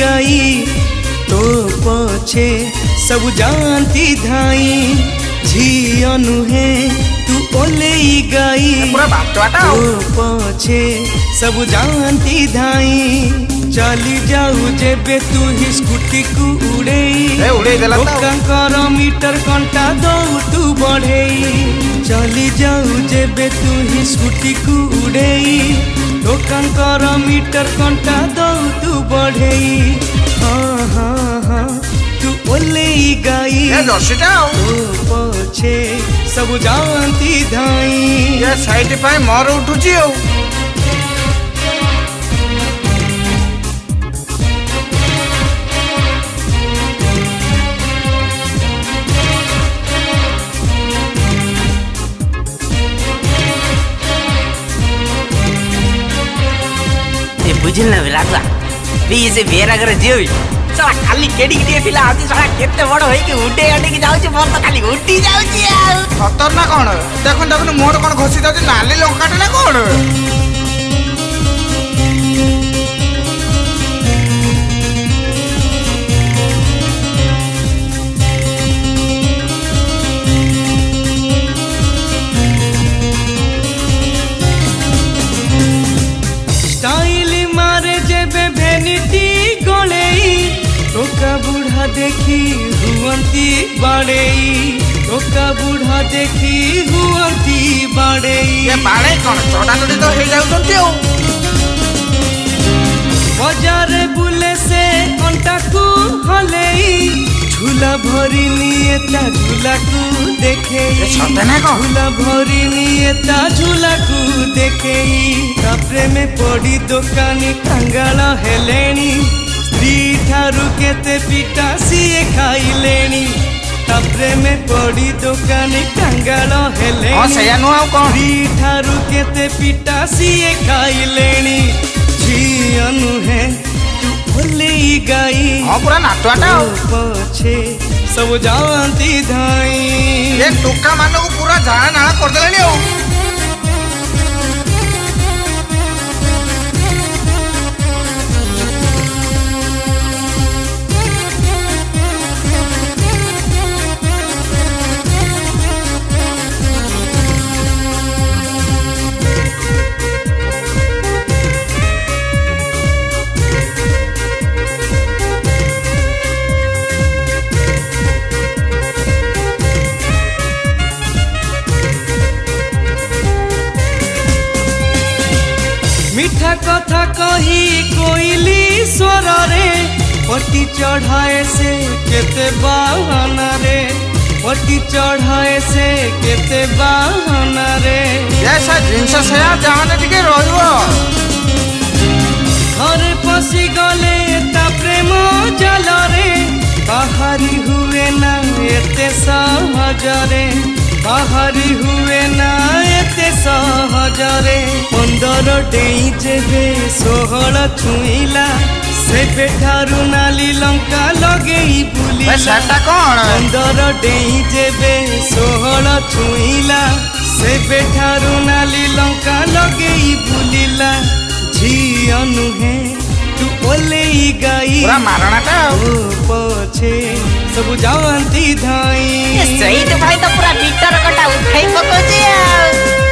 गाई तो पछे सब जानती धाई झियो नुहे तू ओले गाई तो पछे सब जानती धाई चली जाऊ जेबे तू ही स्कूटी को उड़ेई लोकांकर मीटर कंटा दो तू बढ़ेई चली जाऊ जेबे तू ही स्कूटी को उड़ेई लोकांकर मीटर कंटा दो तू बढ़ेई हाँ हाँ हाँ तू ओले गाई तो पछे सब जानती धाई ये साइड पे मोर उठुची हो बुझल ना लागला बे से बेरा करे जेवी साला खाली केडी के पिला आती साला केते बड़ होई कि उडे अडे की जाउची मोर तो खाली उडी जाउची आ खतर ना कोन देखन देखन मोर कोन घसी जाउची नाली लंकाटे ना कोन टोका बूढ़ा देखी हुअंती बाड़ेई टोका बूढ़ा देखी हुअंती बाड़ेई ये बाड़े कोन चोटा चोटी तो हे जाउछंती हो बाजार बुले से अंटा को हलेई झूला भरी नियता झूला को देखे झूला भरी नियता झूला को देखेई तापरे में पड़ी दुकानी कंगाल हेलेनी स्त्री ठारू केते पिटा सीए खाइलेनी तापरे में पड़ी दुकानी कंगाल हेलेनी स्त्री ठारू केते पिटा सीए खाइलेनी झियो नुहे तू ओले गाई पूरा नाटुआटा पछे सब जानती धाई ये टोका मानो को पूरा जाना नाला कर देलेनी हो मीठा कथा कही कोइली स्वर रे पटी चढ़ाए से केते बहाना रे पटी चढ़ाए से केते बहाना रे ऐसा जिनस से जाने टिके रहइबो घर पसी गले ता प्रेम जल रे बाहरी हुए ना एते सहज रे बाहरी हुए ना एते सहज रे 15 डेई जेबे 16 छुईला से बेठारू नाली लंका लगेई बुलीला 15 डेई जेबे 16 छुईला से बेठारू नाली लंका लगेई बुलीला झियो नुहे तू ओले गाई पूरा मारणाटा पछे सब जानती धाई सही तो भाई तो पूरा मीटर कटा उठाई पको जे